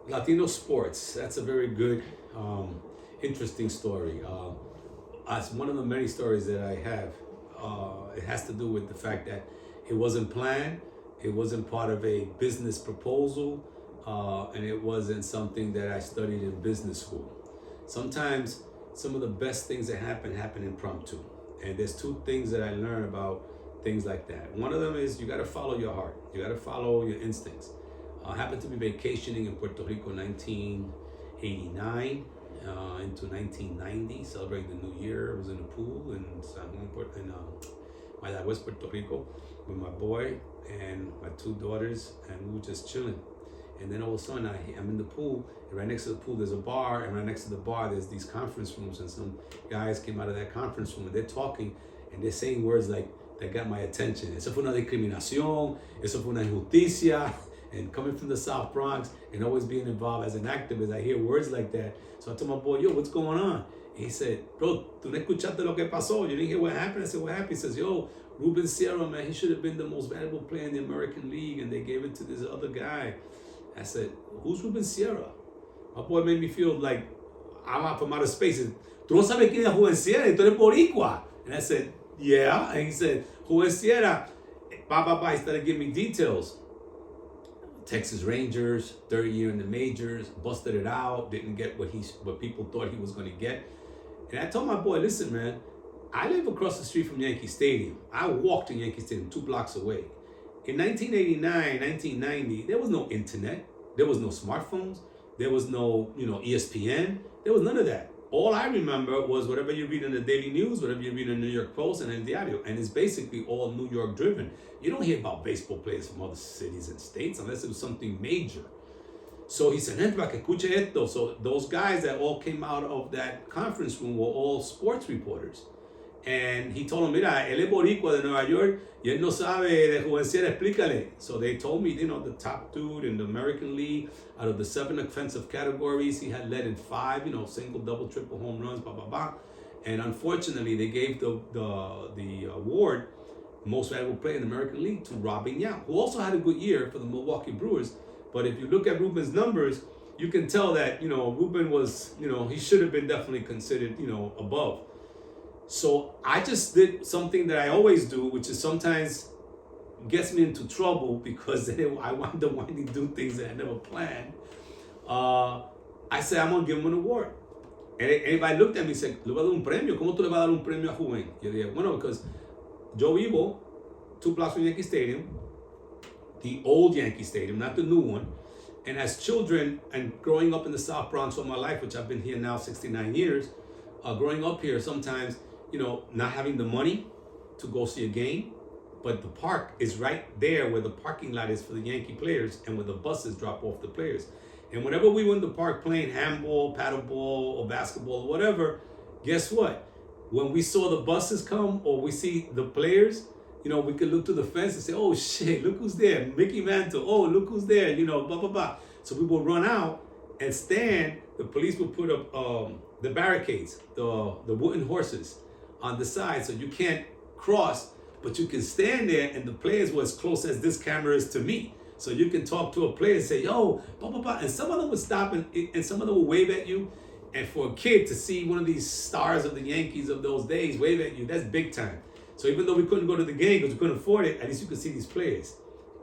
Latino Sports. That's a very good, interesting story. As one of the many stories that I have, it has to do with the fact that it wasn't planned, it wasn't part of a business proposal, and it wasn't something that I studied in business school. Sometimes some of the best things that happen impromptu. And there's two things that I learned about things like that. One of them is you got to follow your heart. You got to follow your instincts. I happened to be vacationing in Puerto Rico in 1989 into 1990, celebrating the New Year. I was in the pool in San Juan, my dad West Puerto Rico, with my boy and my two daughters, and we were just chilling. And then all of a sudden, I'm in the pool, and right next to the pool, there's a bar, and right next to the bar, there's these conference rooms, and some guys came out of that conference room, and they're talking, and they're saying words like, that got my attention. Eso fue una discriminación, eso fue una injusticia, and coming from the South Bronx, and always being involved as an activist, I hear words like that. So I told my boy, yo, what's going on? And he said, bro, tú no escuchaste lo que pasó? You didn't hear what happened? I said, what happened? He says, yo, Ruben Sierra, man, he should have been the most valuable player in the American League, and they gave it to this other guy. I said, who's Ruben Sierra? My boy made me feel like I'm out from outer space. Tú no sabes quién es Ruben Sierra, tú eres boricua. And I said, yeah. And he said, Ruben Sierra, he started giving me details. Texas Rangers, third year in the majors, busted it out, didn't get what people thought he was going to get. And I told my boy, listen, man, I live across the street from Yankee Stadium. I walked to Yankee Stadium 2 blocks away. In 1989, 1990, there was no internet. There was no smartphones. There was no, ESPN. There was none of that. All I remember was whatever you read in the Daily News, whatever you read in the New York Post and El Diario. And it's basically all New York driven. You don't hear about baseball players from other cities and states unless it was something major. So he said, entra, que escuche esto. So those guys that all came out of that conference room were all sports reporters. And he told him, mira, él es boricua de Nueva York y él no sabe de Ruben Sierra, explícale. So they told me, the top dude in the American League, out of the 7 offensive categories, he had led in 5, single, double, triple home runs, blah, blah, blah. And unfortunately, they gave the award, most valuable player in the American League, to Robin Yount, who also had a good year for the Milwaukee Brewers. But if you look at Ruben's numbers, you can tell that, Ruben was, he should have been definitely considered, above. So I just did something that I always do, which is sometimes gets me into trouble because I wind up wanting to do things that I never planned. I said, I'm going to give him an award. And everybody looked at me and said, le voy a dar un premio. ¿Cómo tú le vas a dar un premio a Rubén? Yo dije, bueno, because yo vivo 2 blocks from Yankee Stadium, the old Yankee Stadium, not the new one. And as children and growing up in the South Bronx all my life, which I've been here now 69 years, growing up here sometimes, not having the money to go see a game, but the park is right there where the parking lot is for the Yankee players and where the buses drop off the players. And whenever we were in the park playing handball, paddleball, or basketball, or whatever, guess what? When we saw the buses come or we see the players, we could look to the fence and say, oh shit, look who's there, Mickey Mantle, oh, look who's there, blah, blah, blah. So we would run out and stand, the police would put up the barricades, the wooden horses on the side, so you can't cross, but you can stand there, and the players were as close as this camera is to me. So you can talk to a player and say, yo, blah, blah, blah. And some of them would stop and some of them would wave at you. And for a kid to see one of these stars of the Yankees of those days wave at you, that's big time. So even though we couldn't go to the game because we couldn't afford it, at least you could see these players.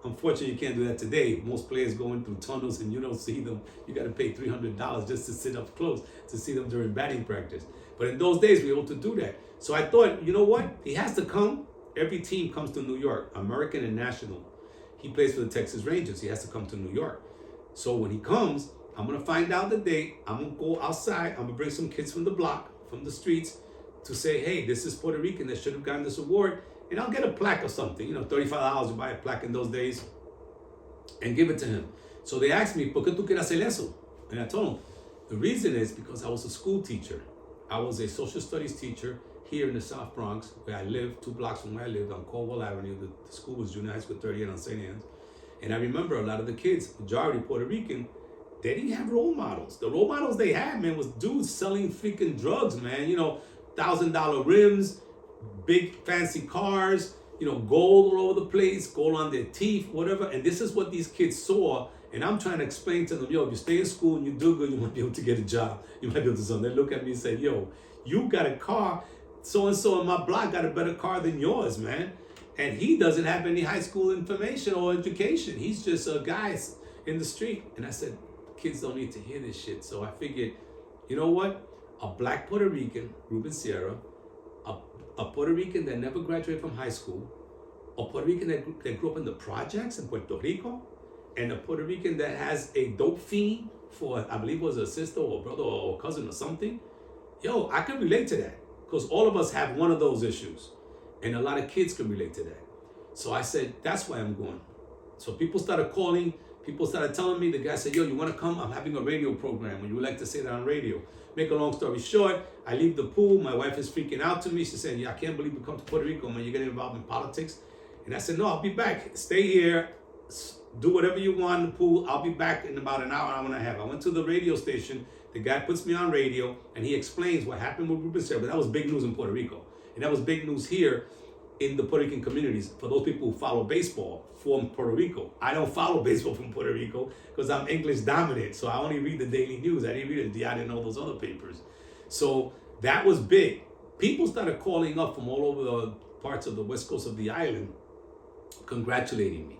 Unfortunately, you can't do that today. Most players going through tunnels and you don't see them. You got to pay $300 just to sit up close to see them during batting practice. But in those days, we were able to do that. So I thought, you know what? He has to come. Every team comes to New York, American and national. He plays for the Texas Rangers. He has to come to New York. So when he comes, I'm going to find out the date. I'm going to go outside. I'm going to bring some kids from the block, from the streets, to say, hey, this is Puerto Rican that should have gotten this award. And I'll get a plaque or something, $35 to buy a plaque in those days and give it to him. So they asked me, ¿por qué tú quieres hacer eso? And I told them, the reason is because I was a school teacher. I was a social studies teacher here in the South Bronx, where I lived, 2 blocks from where I lived on Caldwell Avenue. The school was Junior High School 38 on St. Anne's. And I remember a lot of the kids, majority Puerto Rican, they didn't have role models. The role models they had, man, was dudes selling freaking drugs, man. $1,000 rims, big fancy cars, gold all over the place, gold on their teeth, whatever. And this is what these kids saw And I'm trying to explain to them, yo, if you stay in school and you do good, you might be able to get a job. You might be able to do something. They look at me and say, yo, you got a car. So-and-so in my block got a better car than yours, man. And he doesn't have any high school information or education. He's just a guy in the street. And I said, kids don't need to hear this shit. So I figured, you know what? A black Puerto Rican, Ruben Sierra, a Puerto Rican that never graduated from high school, a Puerto Rican that grew up in the projects in Puerto Rico, and a Puerto Rican that has a dope fiend for, I believe it was a sister or a brother or a cousin or something. Yo, I can relate to that because all of us have one of those issues. And a lot of kids can relate to that. So I said, that's why I'm going. So people started calling. People started telling me, the guy said, yo, you want to come? I'm having a radio program. Would you like to say that on radio? Make a long story short, I leave the pool. My wife is freaking out to me. She said, yeah, I can't believe you come to Puerto Rico, man. You're getting involved in politics. And I said, no, I'll be back. Stay here. Do whatever you want in the pool. I'll be back in about an hour and a half. I went to the radio station. The guy puts me on radio, and he explains what happened with Ruben Sierra. But that was big news in Puerto Rico. And that was big news here in the Puerto Rican communities for those people who follow baseball from Puerto Rico. I don't follow baseball from Puerto Rico because I'm English dominant. So I only read the daily news. I didn't read it. I didn't know those other papers. So that was big. People started calling up from all over the parts of the west coast of the island, congratulating me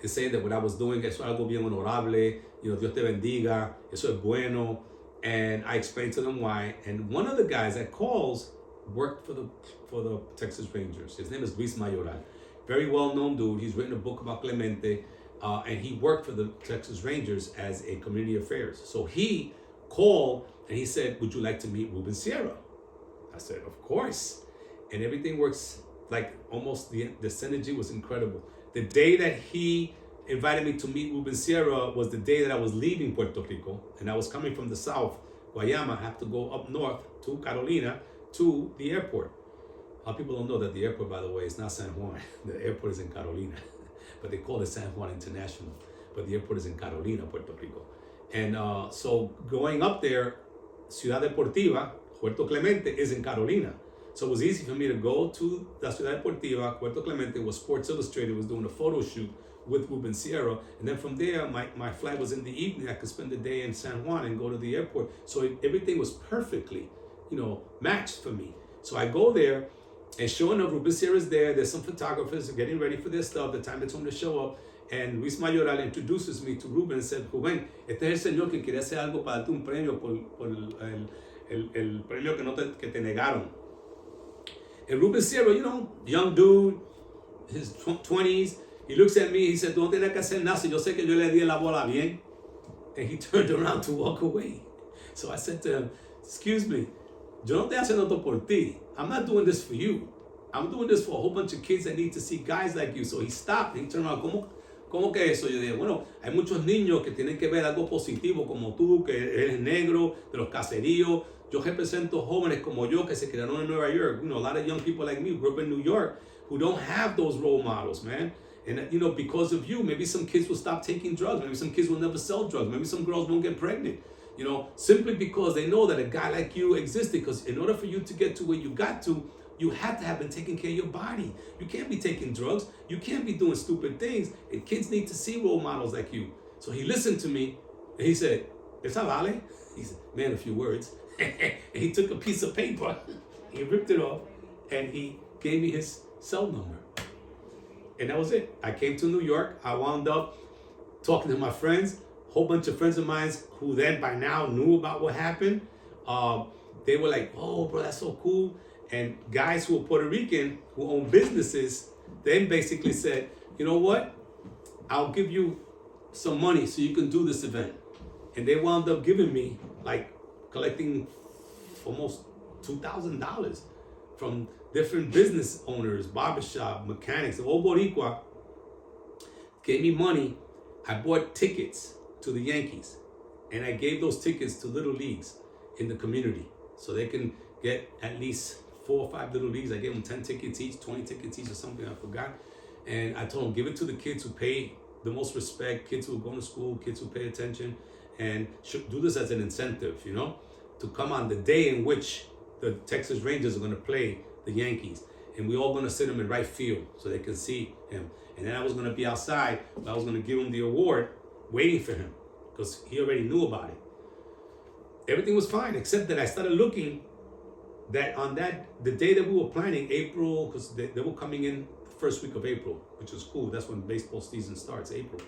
and saying that what I was doing, eso es algo bien honorable, you know, Dios te bendiga, eso es bueno. And I explained to them why. And one of the guys that calls worked for the Texas Rangers. His name is Luis Mayoral. Very well-known dude. He's written a book about Clemente, and he worked for the Texas Rangers as a community affairs. So he called and he said, would you like to meet Ruben Sierra? I said, of course. And everything works like almost, the synergy was incredible. The day that he invited me to meet Ruben Sierra was the day that I was leaving Puerto Rico, and I was coming from the south, Guayama. I have to go up north to Carolina to the airport. A lot of people don't know that the airport, by the way, is not San Juan. The airport is in Carolina, but they call it San Juan International. But the airport is in Carolina, Puerto Rico. And so going up there, Ciudad Deportiva, Puerto Clemente is in Carolina. So it was easy for me to go to la Ciudad Deportiva. Puerto Clemente was Sports Illustrated, was doing a photo shoot with Ruben Sierra. And then from there, my flight was in the evening. I could spend the day in San Juan and go to the airport. So everything was perfectly, matched for me. So I go there, and sure enough, Ruben Sierra's there. There's some photographers getting ready for their stuff. The time it's on to show up. And Luis Mayoral introduces me to Ruben and said, Ruben, este es el señor que quería hacer algo para darte un premio por el premio que te negaron. And Ruben Sierra, young dude, his 20s, he looks at me, he said, tú no tienes que hacer nada, si yo sé que yo le di la bola bien. And he turned around to walk away. So I said to him, excuse me, yo no estoy haciendo esto por ti. I'm not doing this for you. I'm doing this for a whole bunch of kids that need to see guys like you. So he stopped and he turned around, ¿Cómo que eso? Yo dije, bueno, hay muchos niños que tienen que ver algo positivo como tú, que eres negro, de los caseríos. Yo represento jóvenes como yo que se criaron en Nueva York. A lot of young people like me who grew up in New York who don't have those role models, man. And, because of you, maybe some kids will stop taking drugs. Maybe some kids will never sell drugs. Maybe some girls won't get pregnant. Simply because they know that a guy like you existed. Because in order for you to get to where you got to, you have to have been taking care of your body. You can't be taking drugs. You can't be doing stupid things. And kids need to see role models like you. So he listened to me and he said, ¿Esa vale? He said, man, a few words. And he took a piece of paper, he ripped it off, and he gave me his cell number. And that was it. I came to New York. I wound up talking to my friends, a whole bunch of friends of mine who then by now knew about what happened. They were like, oh, bro, that's so cool. And guys who were Puerto Rican, who own businesses, then basically said, you know what? I'll give you some money so you can do this event. And they wound up giving me, collecting almost $2,000 from different business owners, barbershop, mechanics, all Boricua, gave me money. I bought tickets to the Yankees, and I gave those tickets to little leagues in the community so they can get at least 4 or 5 little leagues. I gave them 10 tickets each, 20 tickets each or something, I forgot. And I told them, give it to the kids who pay the most respect, kids who are going to school, kids who pay attention, and should do this as an incentive, to come on the day in which the Texas Rangers are going to play the Yankees. And we're all going to sit him in right field so they can see him. And then I was going to be outside, but I was going to give him the award. waiting for him because he already knew about it. Everything was fine, except that I started looking that on the day that we were planning, April, because they were coming in the first week of April, which was cool. That's when baseball season starts, April.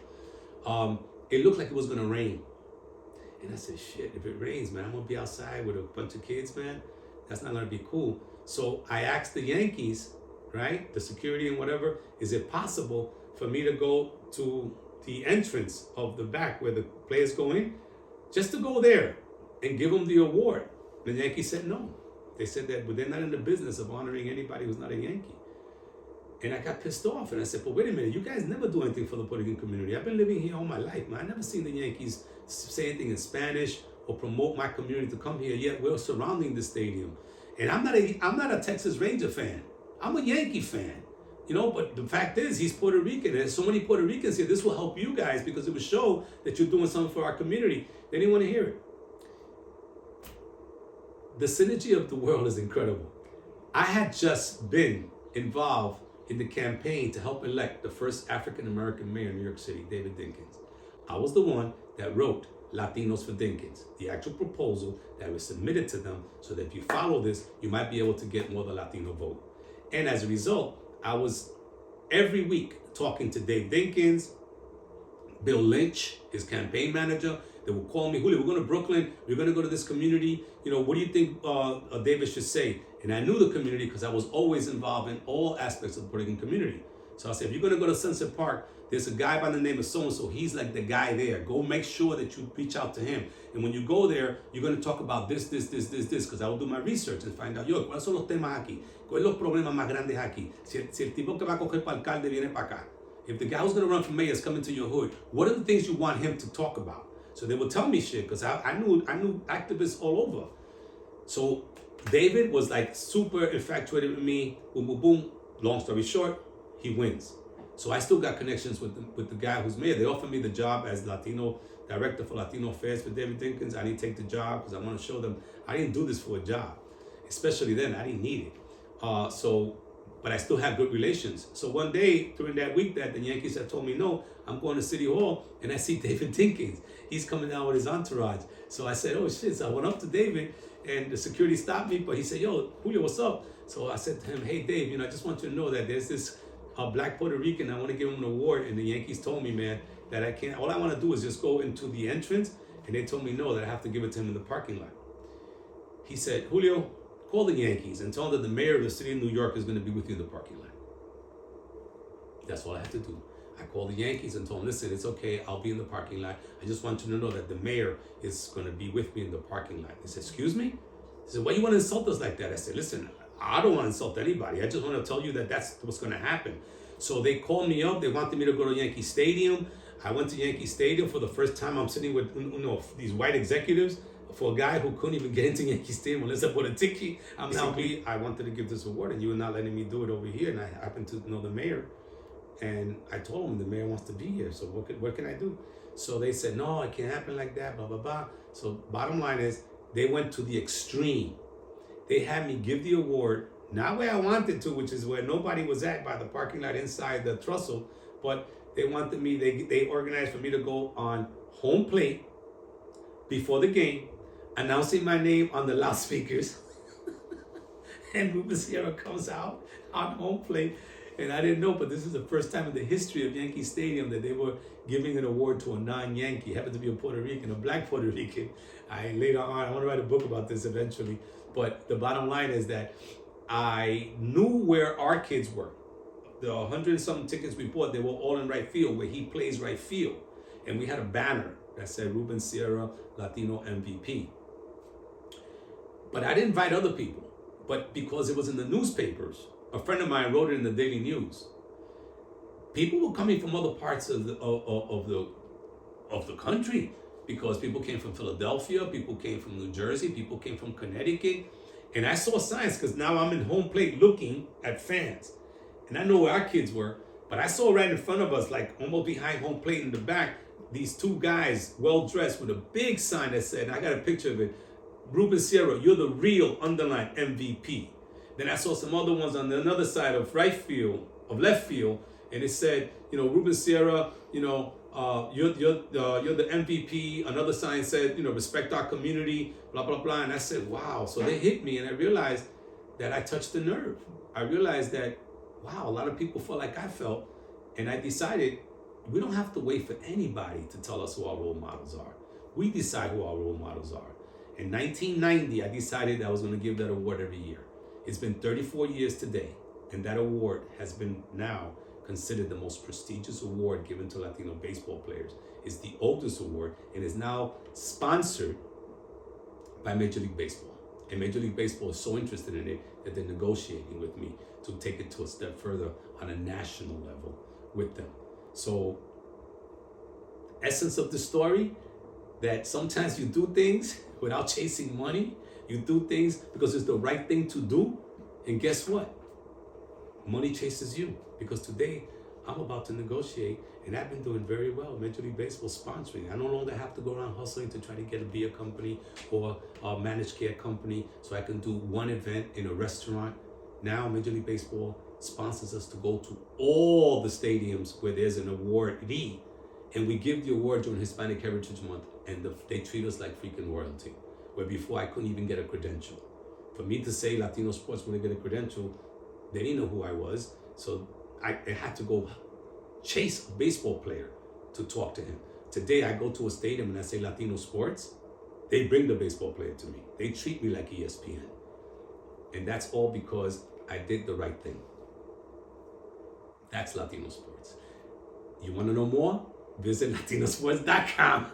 It looked like it was going to rain. And I said, shit, if it rains, man, I'm going to be outside with a bunch of kids, man. That's not going to be cool. So I asked the Yankees, right, the security and whatever, is it possible for me to go to the entrance of the back where the players go in, just to go there and give them the award? The Yankees said no. They said that, but they're not in the business of honoring anybody who's not a Yankee. And I got pissed off, and I said, but wait a minute, you guys never do anything for the Puerto Rican community. I've been living here all my life, man. I never seen the Yankees say anything in Spanish or promote my community to come here, yet we're surrounding the stadium. And I'm not a Texas Ranger fan. I'm a Yankee fan. You know, but the fact is, he's Puerto Rican. And there's so many Puerto Ricans here. This will help you guys because it will show that you're doing something for our community. They didn't want to hear it. The synergy of the world is incredible. I had just been involved in the campaign to help elect the first African-American mayor in New York City, David Dinkins. I was the one that wrote Latinos for Dinkins, the actual proposal that was submitted to them so that if you follow this, you might be able to get more of the Latino vote. And as a result, I was every week talking to Dave Dinkins, Bill Lynch, his campaign manager. They would call me, Julio, we're going to Brooklyn. We're going to go to this community. You know, what do you think David should say? And I knew the community because I was always involved in all aspects of the Puerto Rican community. So I said, if you're going to go to Sunset Park, there's a guy by the name of so-and-so. He's like the guy there. Go make sure that you reach out to him. And when you go there, you're going to talk about this, because I will do my research and find out, ¿cuáles son los temas aquí? ¿Cuáles son los problemas más grandes aquí? Si el tipo que va a coger para alcalde viene para acá. If the guy who's going to run for mayor is coming to your hood, what are the things you want him to talk about? So they would tell me shit because I knew activists all over. So David was like super infatuated with me. Boom, boom, boom. Long story short, he wins. So I still got connections with the guy who's mayor. They offered me the job as Latino director for Latino Affairs for David Dinkins. I didn't take the job because I want to show them I didn't do this for a job. Especially then, I didn't need it. But I still have good relations. So one day during that week that the Yankees had told me no, I'm going to City Hall and I see David Dinkins. He's coming down with his entourage. So I said, oh shit. So I went up to David and the security stopped me, but he said, yo, Julio, what's up? So I said to him, hey Dave, I just want you to know that there's this black Puerto Rican, I want to give him an award. And the Yankees told me, man, that I can't, all I want to do is just go into the entrance. And they told me no, that I have to give it to him in the parking lot. He said, Julio, call the Yankees and tell them that the mayor of the city of New York is going to be with you in the parking lot. That's all I had to do. I called the Yankees and told them, listen, it's okay, I'll be in the parking lot. I just want you to know that the mayor is going to be with me in the parking lot. He said, excuse me? He said, why you want to insult us like that? I said, listen, I don't want to insult anybody. I just want to tell you that that's what's going to happen. So they called me up. They wanted me to go to Yankee Stadium. I went to Yankee Stadium for the first time. I'm sitting with these white executives. For a guy who couldn't even get into Yankee Stadium unless I bought a ticket, I wanted to give this award and you were not letting me do it over here. And I happen to know the mayor. And I told him the mayor wants to be here. So what can I do? So they said, no, it can't happen like that, blah, blah, blah. So bottom line is they went to the extreme. They had me give the award, not where I wanted to, which is where nobody was at by the parking lot inside the trestle, but they wanted me, they organized for me to go on home plate before the game, announcing my name on the loudspeakers. And Ruben Sierra comes out on home plate. And I didn't know, but this is the first time in the history of Yankee Stadium that they were giving an award to a non-Yankee. It happened to be a Puerto Rican, a black Puerto Rican. Later on, I want to write a book about this eventually. But the bottom line is that I knew where our kids were. The 100-something tickets we bought, they were all in right field, where he plays right field. And we had a banner that said Ruben Sierra, Latino MVP. But I didn't invite other people. But because it was in the newspapers, a friend of mine wrote it in the Daily News. People were coming from other parts of the country, because people came from Philadelphia, people came from New Jersey, people came from Connecticut. And I saw signs because now I'm in home plate looking at fans. And I know where our kids were, but I saw right in front of us, like almost behind home plate in the back, these two guys well-dressed with a big sign that said, and I got a picture of it, Ruben Sierra, you're the real underlined MVP. Then I saw some other ones on the other side of left field, and it said, Ruben Sierra, you're the MVP. Another sign said, respect our community, blah, blah, blah. And I said, wow. So they hit me, and I realized that I touched the nerve. I realized that, wow, a lot of people felt like I felt. And I decided we don't have to wait for anybody to tell us who our role models are. We decide who our role models are. In 1990, I decided I was going to give that award every year. It's been 34 years today, and that award has been now considered the most prestigious award given to Latino baseball players. It's the oldest award, and is now sponsored by Major League Baseball. And Major League Baseball is so interested in it that they're negotiating with me to take it to a step further on a national level with them. So, essence of the story, that sometimes you do things without chasing money. You do things because it's the right thing to do. And guess what? Money chases you. Because today, I'm about to negotiate, and I've been doing very well. Major League Baseball sponsoring. I no longer have to go around hustling to try to get a beer company or a managed care company so I can do one event in a restaurant. Now, Major League Baseball sponsors us to go to all the stadiums where there's an awardee, and we give the award during Hispanic Heritage Month, and they treat us like freaking royalty, where before I couldn't even get a credential. For me to say Latino Sports when I get a credential, they didn't know who I was, so I had to go chase a baseball player to talk to him. Today, I go to a stadium and I say Latino Sports, they bring the baseball player to me. They treat me like ESPN. And that's all because I did the right thing. That's Latino Sports. You want to know more? Visit LatinoSports.com,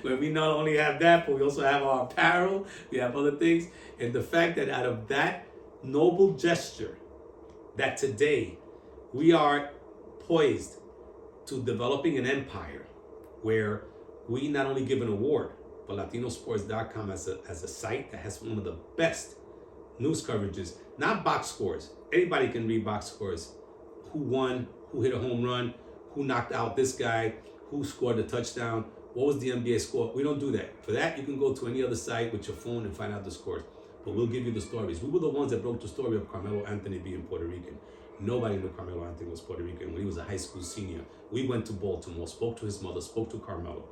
where we not only have that, but we also have our apparel, we have other things. And the fact that out of that noble gesture, that today we are poised to developing an empire where we not only give an award, but LatinoSports.com as a site that has one of the best news coverages, not box scores. Anybody can read box scores. Who won, who hit a home run, who knocked out this guy, who scored a touchdown, what was the NBA score. We don't do that. For that, you can go to any other site with your phone and find out the scores. But we'll give you the stories. We were the ones that broke the story of Carmelo Anthony being Puerto Rican. Nobody knew Carmelo Anthony was Puerto Rican when he was a high school senior. We went to Baltimore, spoke to his mother, spoke to Carmelo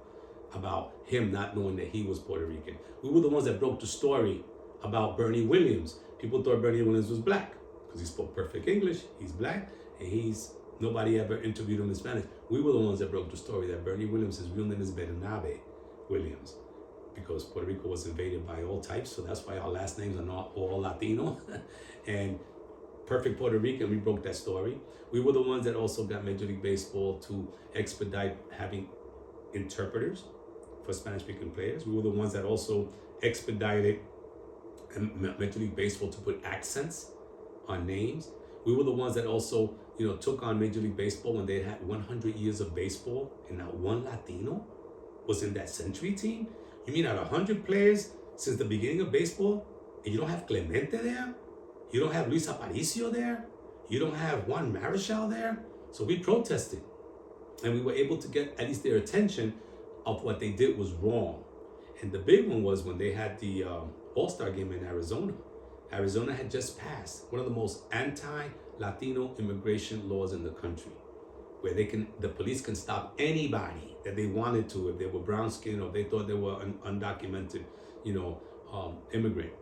about him not knowing that he was Puerto Rican. We were the ones that broke the story about Bernie Williams. People thought Bernie Williams was black because he spoke perfect English. He's black, and nobody ever interviewed him in Spanish. We were the ones that broke the story that Bernie Williams, his real name is Bernabe Williams, because Puerto Rico was invaded by all types, so that's why our last names are not all Latino. And perfect Puerto Rican, we broke that story. We were the ones that also got Major League Baseball to expedite having interpreters for Spanish-speaking players. We were the ones that also expedited Major League Baseball to put accents on names. We were the ones that also, took on Major League Baseball when they had 100 years of baseball and not one Latino was in that century team. You mean out of 100 players since the beginning of baseball, and you don't have Clemente there? You don't have Luis Aparicio there? You don't have Juan Marichal there? So we protested, and we were able to get at least their attention of what they did was wrong. And the big one was when they had the All-Star game in Arizona. Arizona had just passed one of the most anti-Latino immigration laws in the country, where the police can stop anybody that they wanted to if they were brown skinned or if they thought they were an undocumented, immigrant,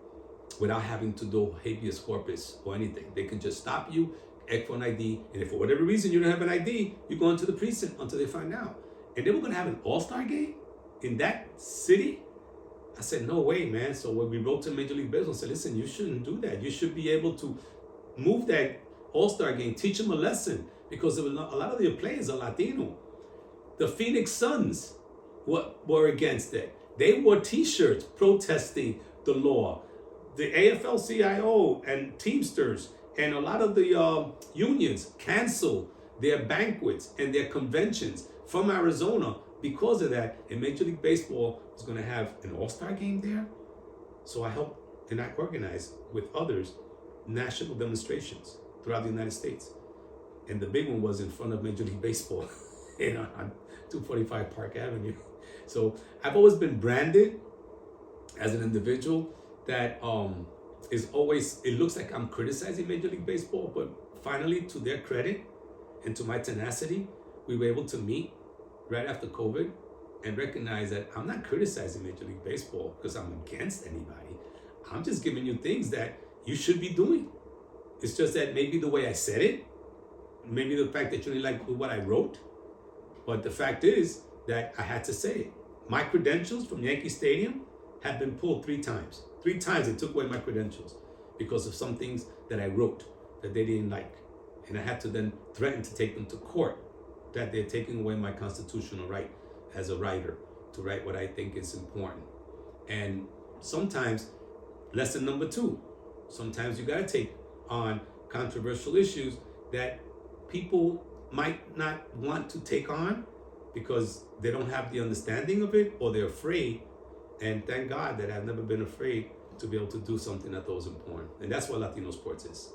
without having to do habeas corpus or anything. They can just stop you, ask for an ID, and if for whatever reason you don't have an ID, you go into the precinct until they find out. And they were gonna have an All-Star game in that city? I said, no way, man. So when we wrote to Major League Baseball, I said, listen, you shouldn't do that. You should be able to move that All-Star game, teach them a lesson, because a lot of their players are Latino. The Phoenix Suns were against it. They wore T-shirts protesting the law. The AFL-CIO and Teamsters and a lot of the unions canceled their banquets and their conventions from Arizona because of that. And Major League Baseball was going to have an All-Star game there. So I helped and I organized with others national demonstrations throughout the United States. And the big one was in front of Major League Baseball on 245 Park Avenue. So I've always been branded as an individual that is always, it looks like I'm criticizing Major League Baseball, but finally, to their credit and to my tenacity, we were able to meet right after COVID and recognize that I'm not criticizing Major League Baseball because I'm against anybody. I'm just giving you things that you should be doing. It's just that maybe the way I said it, maybe the fact that you didn't like what I wrote, but the fact is that I had to say it. My credentials from Yankee Stadium have been pulled 3 times. 3 times they took away my credentials because of some things that I wrote that they didn't like. And I had to then threaten to take them to court, that they're taking away my constitutional right as a writer to write what I think is important. And sometimes, lesson number 2, sometimes you gotta take on controversial issues that people might not want to take on because they don't have the understanding of it or they're afraid. And thank God that I've never been afraid to be able to do something that was important. And that's what Latino Sports is.